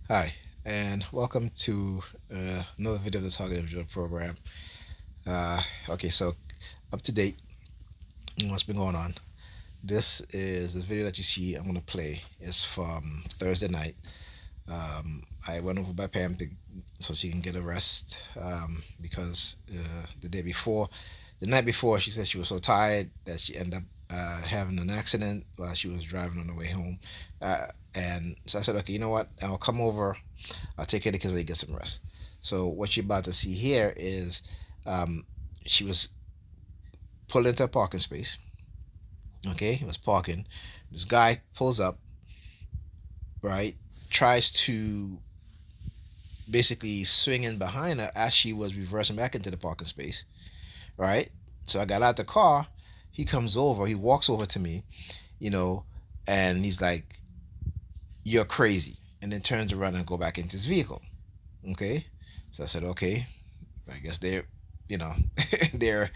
Hi, and welcome to another video of the Target Individual Program. Okay, so up to date, what's been going on? This video that you see. I'm gonna play is from Thursday night. I went over by Pam so she can get a rest because the night before, she said she was so tired that she ended up having an accident while she was driving on the way home. And so I said, okay, you know what? I'll come over. I'll take care of the kids while you get some rest. So what you're about to see here is um, she was pulled into a parking space. Okay, he was parking. This guy pulls up, right? Tries to basically swing in behind her as she was reversing back into the parking space, right? So I got out the car. He comes over. He walks over to me, you know, and he's like, "You're crazy," and then turns around and go back into his vehicle. Okay, so I said, "Okay, I guess you know, they're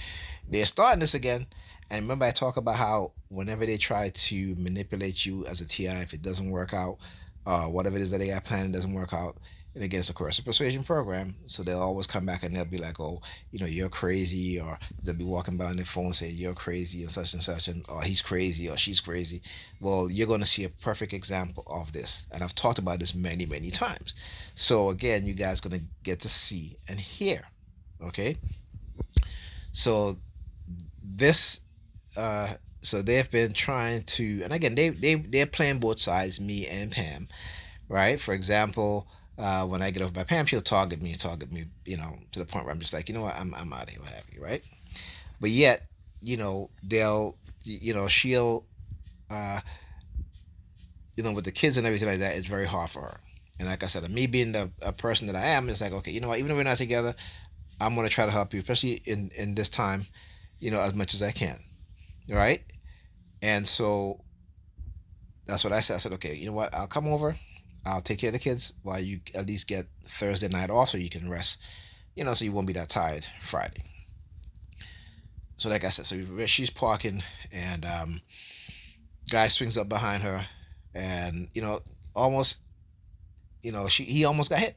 they're starting this again." And remember, I talk about how whenever they try to manipulate you as a TI, if it doesn't work out, whatever it is that they got planned doesn't work out, and again, it's a coercive persuasion program, so they'll always come back and they'll be like, "Oh, you're crazy," or they'll be walking by on their phone saying, "You're crazy," and such, and or he's crazy or she's crazy. Well, you're going to see a perfect example of this, and I've talked about this many, many times. So again, you guys are going to get to see and hear. Okay, so this so they've been trying to, and again, they're playing both sides, me and Pam, right? For example, when I get over by Pam, she'll target me, to the point where I'm just like, you know what, I'm out of here, what have you, right? But yet, they'll, she'll, uh, with the kids and everything like that, it's very hard for her. And like I said, me being the a person that I am, it's like, okay, you know what, even if we're not together, I'm gonna try to help you, especially in this time, as much as I can, right? And so that's what I said. I said, okay, you know what? I'll come over. I'll take care of the kids while you at least get Thursday night off so you can rest, so you won't be that tired Friday. So like I said, so she's parking and guy swings up behind her and, almost, he almost got hit,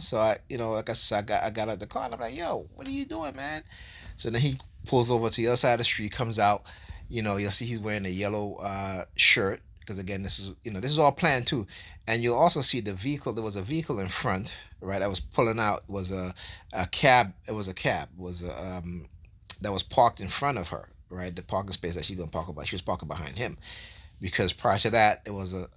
So like I said, I got out of the car and I'm like, yo, what are you doing, man? So then he pulls over to the other side of the street, comes out. You'll see he's wearing a yellow shirt because again, this is all planned too. And you'll also see the vehicle. There was a vehicle in front, right? That was pulling out. It was a cab. It was a cab. It was that was parked in front of her, right? The parking space that she's gonna park about. She was parking behind him because prior to that it was a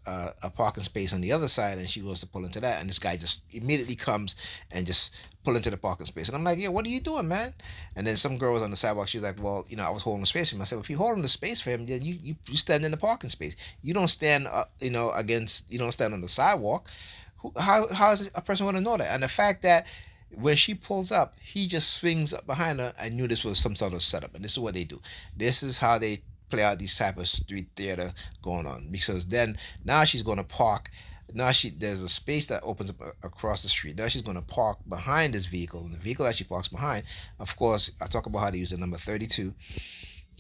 parking space on the other side and she was to pull into that and this guy just immediately comes and just pull into the parking space and I'm like, yeah, what are you doing, man? And then some girl was on the sidewalk. She was like, well, I was holding the space for him. I said, well, if you're holding the space for him, then you stand in the parking space. You don't stand against, you don't stand on the sidewalk. How is a person going to know that? And the fact that when she pulls up, he just swings up behind her. I knew this was some sort of setup, and this is what they do. This is how they play out these type of street theater going on. Because then now she's going to park. Now there's a space that opens up across the street. Now she's going to park behind this vehicle, and the vehicle that she parks behind, of course, I talk about how they use the number 32,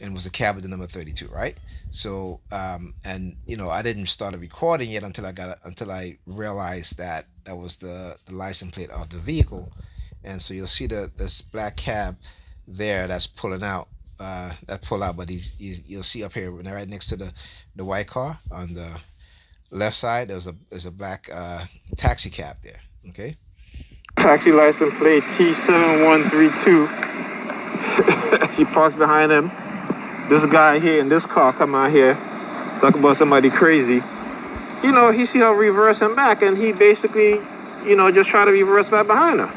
and it was a cab with the number 32, right? So, and I didn't start a recording yet until I realized that that was the license plate of the vehicle, and so you'll see this black cab there that's pulling out. That pull out, but you'll see up here right next to the white car on the left side. There's a black taxi cab there. Okay. Taxi license plate T7132. She parks behind him. This guy here in this car come out here, talk about somebody crazy. He see her reverse him back, and he basically, just try to reverse back behind her.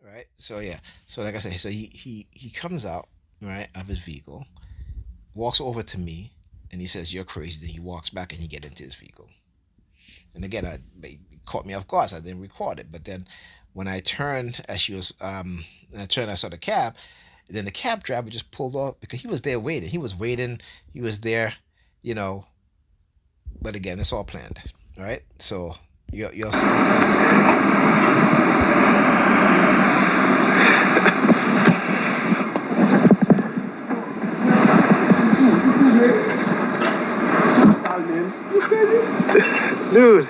Right. So yeah. So like I said, so he comes out, right, of his vehicle, walks over to me, and he says, "You're crazy." Then he walks back and he get into his vehicle. And again, it caught me off guard. So I didn't record it. But then when I turned, as she was, I saw the cab. Then the cab driver just pulled off because he was there waiting. He was waiting. He was there, you know. But again, it's all planned, right? So you'll see. Dude,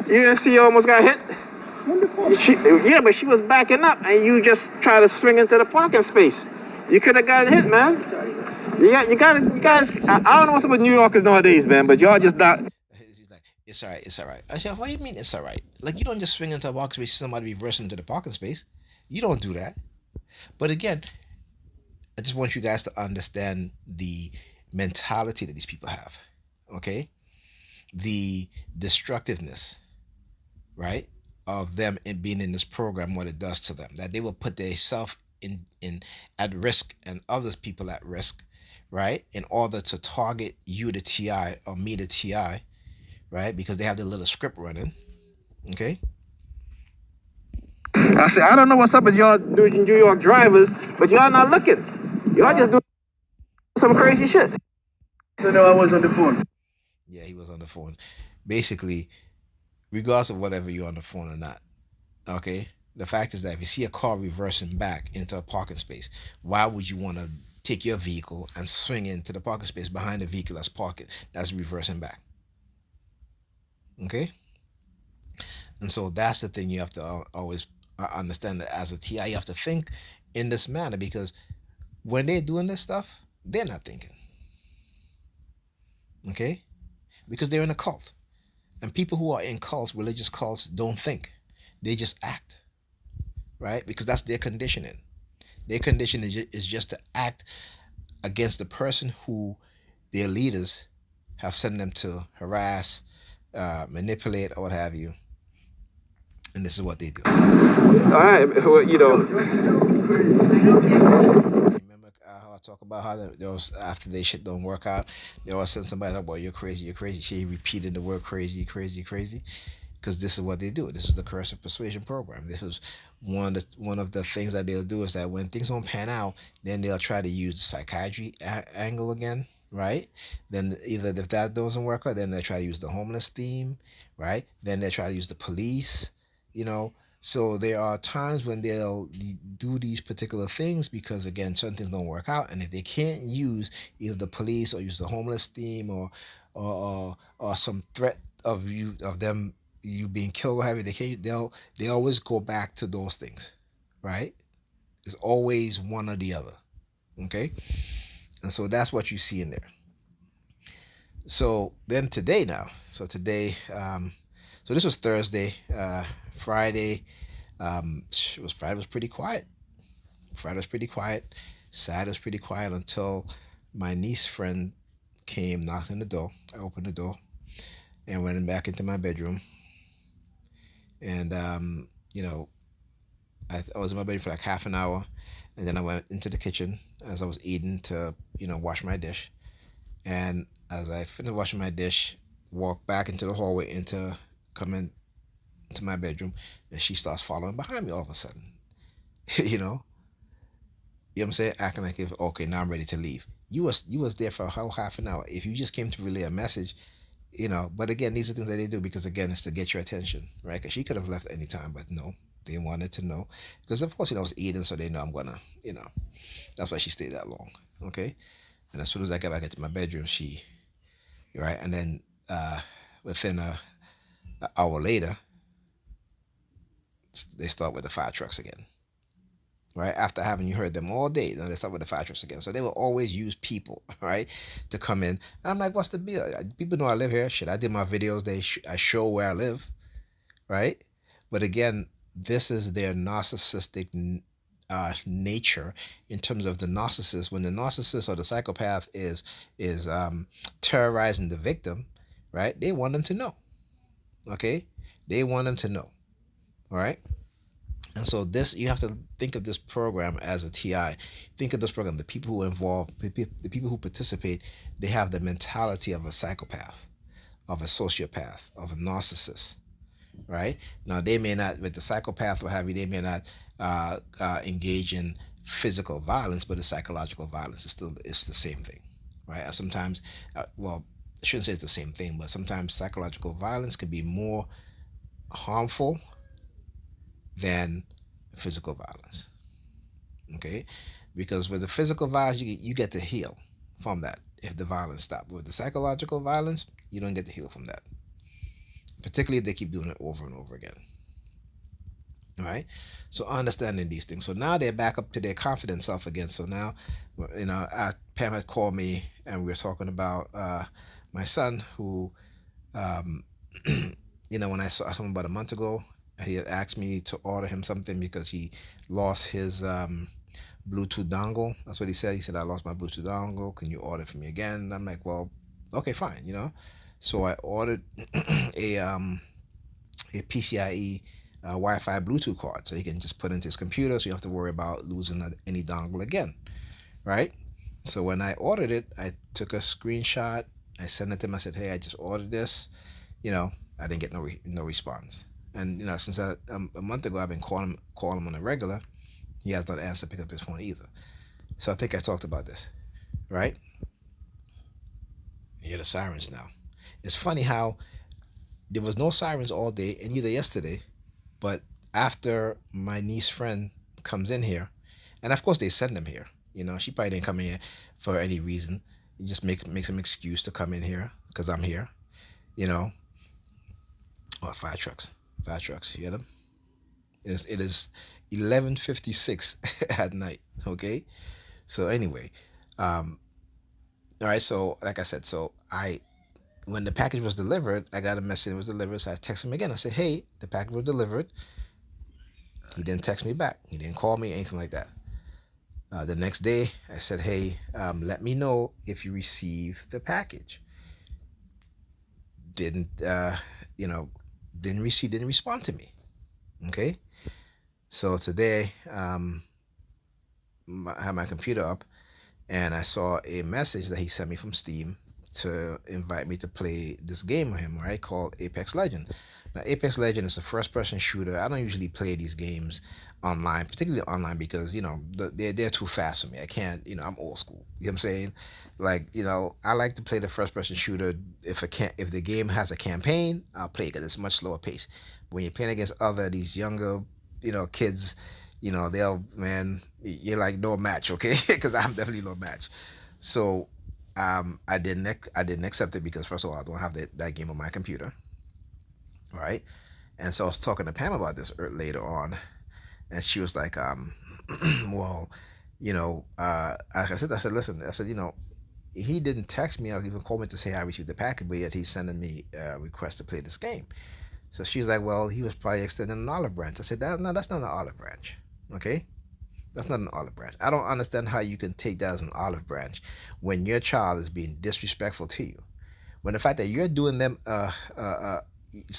You didn't see you almost got hit? Yeah, but she was backing up, and you just try to swing into the parking space. You could have got hit, man. You guys. I don't know what's up with New Yorkers nowadays, man, but y'all just not. He's like, it's all right, it's all right. I said, what do you mean it's all right? Like, you don't just swing into a parking space, somebody reversing into the parking space. You don't do that. But again, I just want you guys to understand the mentality that these people have. Okay, the destructiveness, right, of them in being in this program, what it does to them, that they will put themselves in at risk and others people at risk, right, in order to target you the TI or me the TI, right, because they have the little script running. Okay, I said, I don't know what's up with y'all New York drivers, but y'all not looking. Y'all just doing some crazy shit. No, I was on the phone. Yeah, he was on the phone. Basically, regardless of whatever you're on the phone or not, okay, the fact is that if you see a car reversing back into a parking space, why would you want to take your vehicle and swing into the parking space behind the vehicle that's reversing back? Okay, and so that's the thing you have to always understand, that as a TI you have to think in this manner, because when they're doing this stuff, they're not thinking. Okay, because they're in a cult, and people who are in cults, religious cults, don't think, they just act, right? Because that's their conditioning. Their conditioning is just to act against the person who their leaders have sent them to harass, manipulate, or what have you. And this is what they do. All right, well, remember how I talk about how there was, after they shit don't work out, they always send somebody like, "Boy, you're crazy, you're crazy." She repeated the word crazy, crazy, crazy, because this is what they do. This is the Coercive Persuasion Program. This is one of the things that they'll do, is that when things don't pan out, then they'll try to use the psychiatry angle again, right? Then either if that doesn't work out, then they try to use the homeless theme, right? Then they try to use the police, you know. So there are times when they'll do these particular things because, again, certain things don't work out, and if they can't use either the police or use the homeless theme or some threat of them you being killed or having, they always go back to those things, right? It's always one or the other. Okay, and so that's what you see in there. So then today now, so today, so this was Thursday, Friday. Friday was pretty quiet. Friday was pretty quiet. Saturday was pretty quiet until my niece friend came, knocked on the door. I opened the door and went back into my bedroom. And I was in my bedroom for like half an hour, and then I went into the kitchen as I was eating to wash my dish. And as I finished washing my dish, walked back into the hallway come into my bedroom, and she starts following behind me all of a sudden. you know, you know what I'm saying? Acting like, if okay, now I'm ready to leave. You was there for a whole half an hour. If you just came to relay a message, but again, these are things that they do because, again, it's to get your attention, right? Because she could have left any time, but no, they wanted to know, because of course I was eating, so they know I'm gonna, that's why she stayed that long. Okay, and as soon as I got back into my bedroom, right, and then within an hour later, they start with the fire trucks again. Right, after having you heard them all day, they start with the fire trucks again. So they will always use people, right, to come in. And I'm like, what's the deal? People know I live here. Shit, I did my videos. I show where I live, right? But again, this is their narcissistic nature, in terms of the narcissist. When the narcissist or the psychopath is terrorizing the victim, right? They want them to know. Okay, they want them to know. All right. And so this, you have to think of this program as a TI. Think of this program, the people who are involved, the people who participate, they have the mentality of a psychopath, of a sociopath, of a narcissist, right? Now, they may not, with the psychopath or have you, they may not engage in physical violence, but the psychological violence is the same thing, right? Sometimes, well, I shouldn't say it's the same thing, but sometimes psychological violence can be more harmful than physical violence. Okay, because with the physical violence, you get to heal from that if the violence stops. With the psychological violence, you don't get to heal from that. particularly if they keep doing it over and over again. All right. So understanding these things. So now they're back up to their confident self again. So now, Pam had called me and we were talking about my son who, um, when I saw him about a month ago, he had asked me to order him something because he lost his Bluetooth dongle. That's what he said. He said, I lost my Bluetooth dongle. Can you order for me again? And I'm like, well, okay, fine. So I ordered a PCIe Wi-Fi Bluetooth card, so he can just put into his computer, so you don't have to worry about losing any dongle again, right? So when I ordered it, I took a screenshot. I sent it to him. I said, "Hey, I just ordered this." I didn't get no response. And since a month ago, I've been calling him on a regular. He has not answered, pick up his phone either. So I think I talked about this, right? You hear the sirens now. It's funny how there was no sirens all day and either yesterday, but after my niece friend comes in here, and of course they send them here. She probably didn't come in here for any reason. You just make some excuse to come in here because I'm here. Oh, fire trucks. Fire trucks. You hear them? It is 11:56 at night. Okay. So anyway, all right. So like I said, when the package was delivered, I got a message it was delivered. So I texted him again. I said, "Hey, the package was delivered." He didn't text me back. He didn't call me, anything like that. The next day, I said, "Hey, let me know if you receive the package." Didn't didn't respond to me. Okay. So today, I had my computer up, and I saw a message that he sent me from Steam to invite me to play this game with him, right? Called Apex Legend. Now, Apex Legend is a first-person shooter. I don't usually play these games online, particularly online, because they're too fast for me. I can't. I'm old school. You know what I'm saying? Like, I like to play the first-person shooter. If the game has a campaign, I'll play it because it's much slower pace. When you're playing against these younger, kids, you're like no match, okay? Because I'm definitely no match. So I didn't accept it because first of all, I don't have that game on my computer, right? And so I was talking to Pam about this later on, and she was like, well, like I said, listen, I said, he didn't text me or even call me to say I received the package, but yet he's sending me a request to play this game. So she was like, well, he was probably extending an olive branch. I said, no, that's not an olive branch, okay? That's not an olive branch. I don't understand how you can take that as an olive branch when your child is being disrespectful to you. When the fact that you're doing them,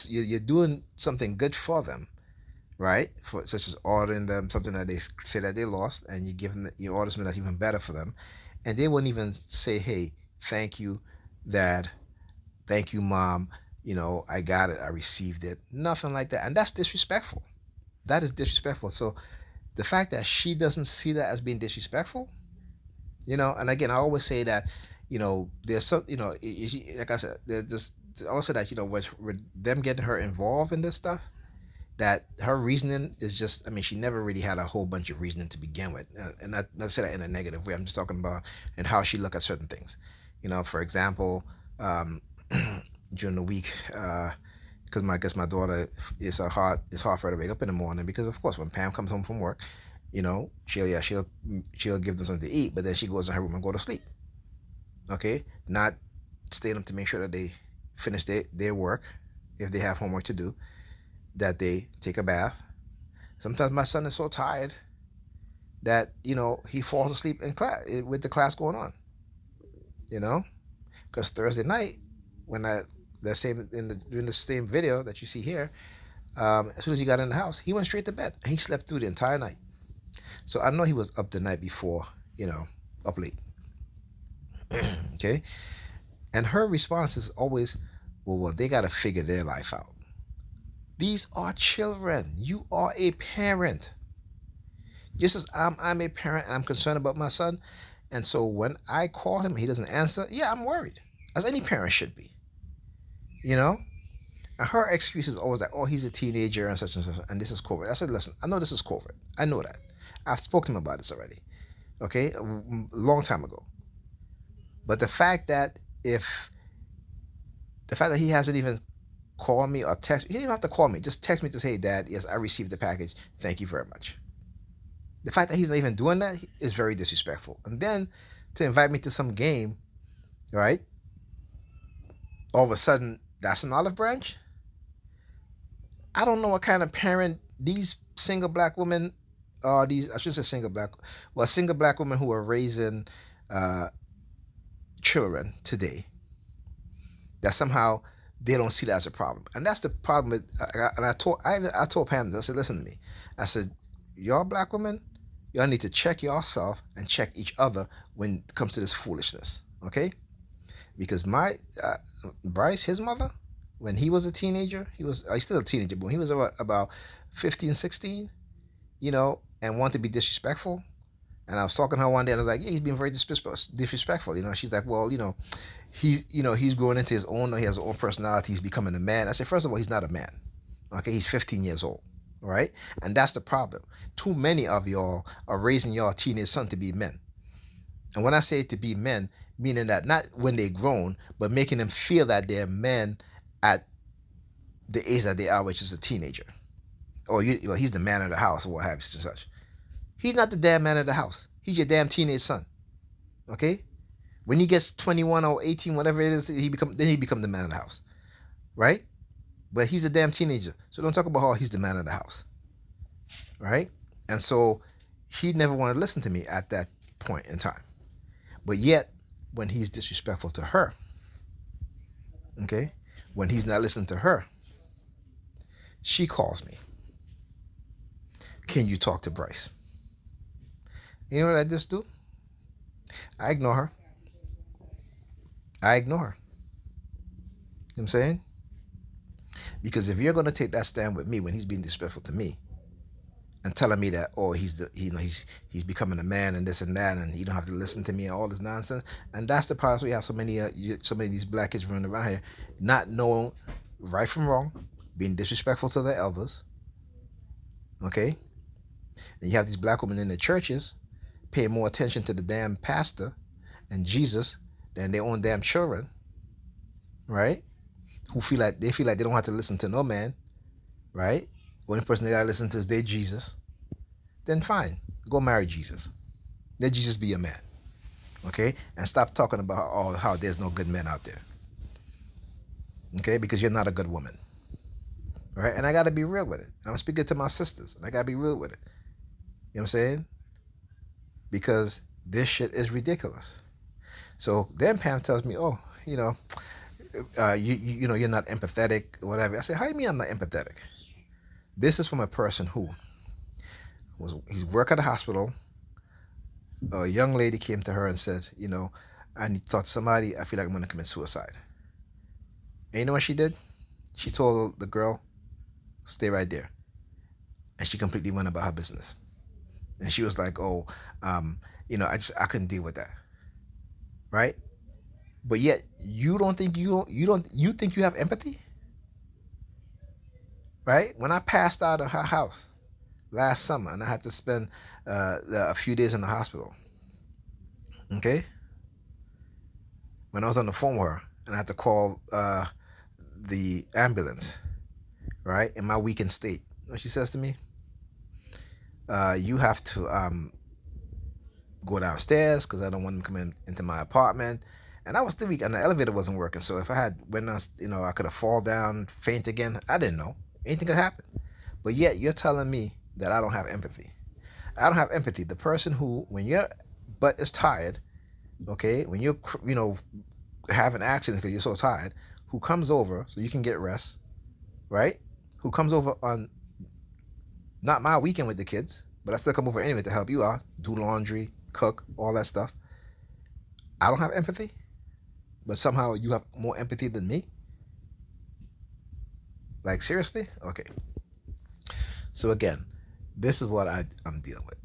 you're doing something good for them, right? Such as ordering them something that they say that they lost, and you give them you order something that's even better for them, and they wouldn't even say, "Hey, thank you, Dad. Thank you, Mom. I got it. I received it." Nothing like that, and that's disrespectful. That is disrespectful. So the fact that she doesn't see that as being disrespectful, and again, I always say that, there's some, like I said, there's just also that, with them getting her involved in this stuff, that her reasoning is just, I mean, she never really had a whole bunch of reasoning to begin with. And not say that in a negative way. I'm just talking about and how she look at certain things. For example, during the week, because I guess my daughter it's hard for her to wake up in the morning because of course when Pam comes home from work, she'll give them something to eat, but then she goes in her room and go to sleep. Okay, not staying up to make sure that they finish their work if they have homework to do, that they take a bath. Sometimes my son is so tired that he falls asleep in class with the class going on. Because Thursday night when during the same video that you see here, as soon as he got in the house, he went straight to bed. He slept through the entire night. So I know he was up the night before, up late. Okay? And her response is always, well, they got to figure their life out. These are children. You are a parent. Just as I'm a parent and I'm concerned about my son. And so when I call him, he doesn't answer. Yeah, I'm worried. As any parent should be. And her excuse is always like, oh, he's a teenager and such, and this is COVID. I said, listen, I know this is COVID. I know that. I've spoken to him about this already. Okay? A long time ago. But the fact that he hasn't even call me or text. He didn't even have to call me. Just text me to say, hey, Dad, yes, I received the package. Thank you very much. The fact that he's not even doing that is very disrespectful. And then to invite me to some game, right? All of a sudden, that's an olive branch. I don't know what kind of parent these single black women these I should say single black women who are raising uh, children today, that somehow they don't see that as a problem. And that's the problem with, and I told Pam this. I said, listen to me. I said, y'all black women, y'all need to check yourself and check each other when it comes to this foolishness, okay? Because my Bryce, his mother, when he was a teenager, he's still a teenager, but when he was about 15, 16, and wanted to be disrespectful. And I was talking to her one day, and I was like, yeah, he's being very disrespectful. She's like, well, he's growing into his own, he has his own personality, he's becoming a man. I said, first of all, he's not a man. Okay, he's 15 years old. All right? And that's the problem. Too many of y'all are raising y'all teenage son to be men. And when I say to be men, meaning that not when they're grown, but making them feel that they're men at the age that they are, which is a teenager. Or he's the man of the house, or what have you, such. He's not the damn man of the house. He's your damn teenage son. Okay? When he gets 21 or 18, whatever it is, he become the man of the house. Right? But he's a damn teenager. So don't talk about how he's the man of the house. Right? And so he never wanted to listen to me at that point in time. But yet, when he's disrespectful to her, okay, when he's not listening to her, she calls me. Can you talk to Bryce? You know what I just do? I ignore her. You know what I'm saying? Because if you're going to take that stand with me when he's being disrespectful to me and telling me that, oh, he's becoming a man and this and that, and you don't have to listen to me and all this nonsense, and that's the problem. We have so many of these black kids running around here not knowing right from wrong, being disrespectful to their elders. Okay? And you have these black women in the churches paying more attention to the damn pastor and Jesus than their own damn children, right? Who feel like they don't have to listen to no man, right? The only person they gotta listen to is their Jesus. Then fine, go marry Jesus. Let Jesus be your man, okay? And stop talking about how there's no good men out there, okay? Because you're not a good woman, right? And I gotta be real with it. I'm speaking to my sisters, and I gotta be real with it. You know what I'm saying? Because this shit is ridiculous. So then Pam tells me, oh, you're not empathetic or whatever. I say, how do you mean I'm not empathetic? This is from a person who he's work at a hospital. A young lady came to her and said, I need to talk to somebody. I feel like I'm going to commit suicide. And you know what she did? She told the girl, stay right there. And she completely went about her business. And she was like, oh, I couldn't deal with that. Right? But yet you think you have empathy? Right? When I passed out of her house last summer and I had to spend a few days in the hospital. Okay? When I was on the phone with her and I had to call the ambulance, right? In my weakened state. You know what she says to me? You have to go downstairs because I don't want them coming into my apartment. And I was still weak and the elevator wasn't working. So if I had I could have fallen down, faint again. I didn't know. Anything could happen. But yet you're telling me that I don't have empathy. I don't have empathy. The person who, when your butt is tired, okay, when you're, have an accident because you're so tired, who comes over so you can get rest, right? Who comes over on not my weekend with the kids, but I still come over anyway to help you out, do laundry, cook, all that stuff. I don't have empathy, but somehow you have more empathy than me? Like, seriously? Okay. So again, this is what I'm dealing with.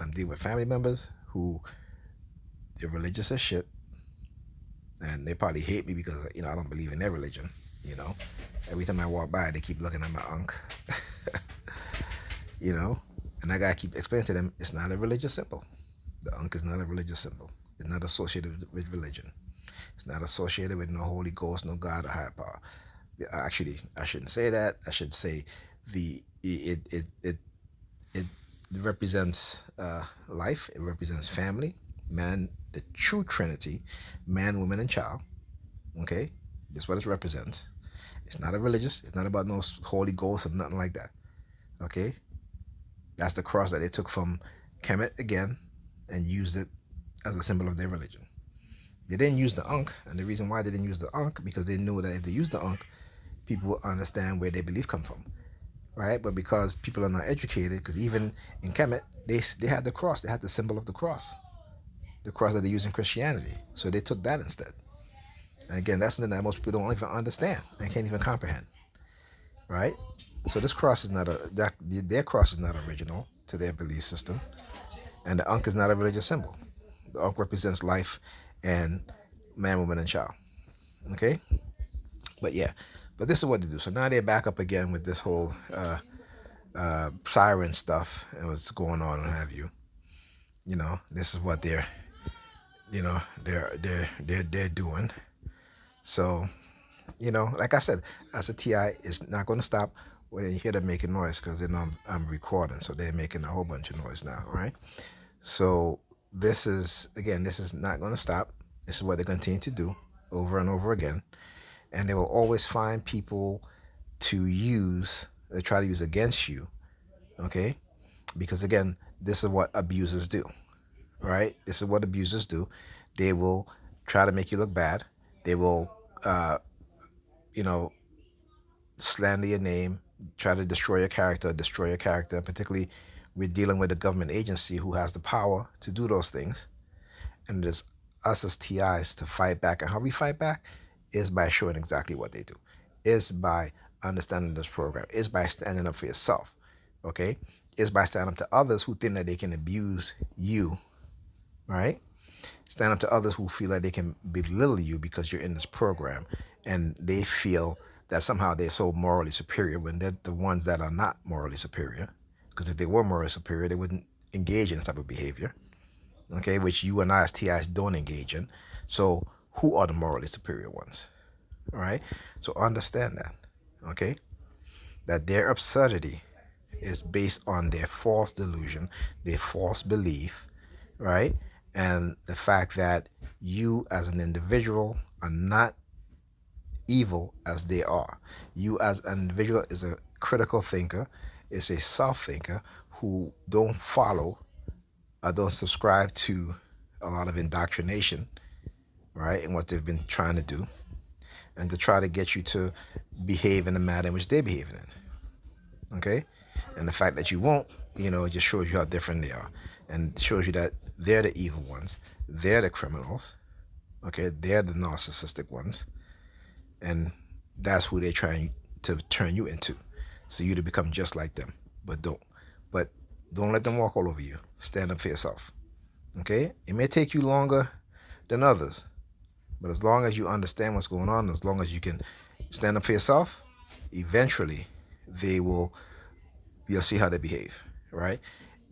I'm dealing with family members who they're religious as shit, and they probably hate me because I don't believe in their religion. Every time I walk by, they keep looking at my unk. And I gotta keep explaining to them it's not a religious symbol. The unk is not a religious symbol. It's not associated with religion. It's not associated with no Holy Ghost, no God or higher power. Actually, I shouldn't say that. I should say it represents life. It represents family, man, the true Trinity, man, woman, and child. Okay, that's what it represents. It's not a religious. It's not about no holy ghost or nothing like that. Okay, that's the cross that they took from Kemet again and used it as a symbol of their religion. They didn't use the Ankh, and the reason why they didn't use the Ankh because they knew that if they used the Ankh, people will understand where their belief come from, right? But because people are not educated, because even in Kemet, they had the cross, they had the symbol of the cross that they use in Christianity. So they took that instead. And again, that's something that most people don't even understand and can't even comprehend, right? So this cross is not their cross is not original to their belief system, and the Ankh is not a religious symbol. The Ankh represents life and man, woman, and child. Okay, but yeah, but this is what they do. So now they're back up again with this whole siren stuff and what's going on and have you. You know, this is what they're doing. So, you know, like I said, as a TI, it's not going to stop when you hear them making noise because they know I'm recording, so they're making a whole bunch of noise now, right? So this is not going to stop. This is what they continue to do over and over again, and they will always find people to use. They try to use against you, okay? Because again, this is what abusers do, right? This is what abusers do. They will try to make you look bad. They will, you know, slander your name, try to destroy your character. Particularly, we're dealing with a government agency who has the power to do those things, and it is us as TIs to fight back. And how we fight back is by showing exactly what they do, is by understanding this program, is by standing up for yourself, okay? Is by standing up to others who think that they can abuse you, right? Stand up to others who feel like they can belittle you because you're in this program and they feel that somehow they're so morally superior when they're the ones that are not morally superior. Because if they were morally superior, they wouldn't engage in this type of behavior, okay, which you and I as TIs don't engage in. So who are the morally superior ones? All right, so understand that, okay, that their absurdity is based on their false delusion, their false belief, right? And the fact that you as an individual are not evil as they are. You as an individual is a critical thinker, is a self-thinker who don't follow or don't subscribe to a lot of indoctrination, right, and what they've been trying to do, and to try to get you to behave in the manner in which they're behaving in, okay? And the fact that you won't, you know, it just shows you how different they are, and shows you that they're the evil ones, they're the criminals, okay? They're the narcissistic ones, and that's who they're trying to turn you into, so you to become just like them. But don't let them walk all over you. Stand up for yourself, okay? It may take you longer than others, but as long as you understand what's going on, as long as you can stand up for yourself, eventually you'll see how they behave, right?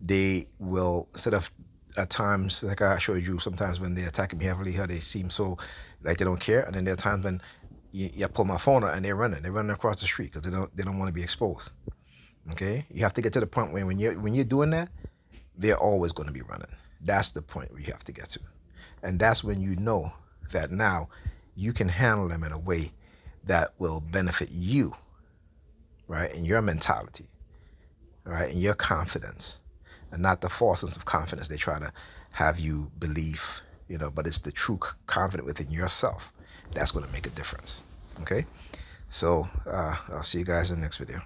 They will, instead of at times, like I showed you, sometimes when they're attacking me heavily, how they seem so like they don't care, and then there are times when you pull my phone out and they're running across the street because they don't want to be exposed. Okay, you have to get to the point where when you're doing that, they're always going to be running. That's the point where you have to get to, and that's when you know that now you can handle them in a way that will benefit you, right, in your mentality, right, in your confidence, and not the false sense of confidence they try to have you believe, you know, but it's the true confidence within yourself that's going to make a difference. Okay, so I'll see you guys in the next video.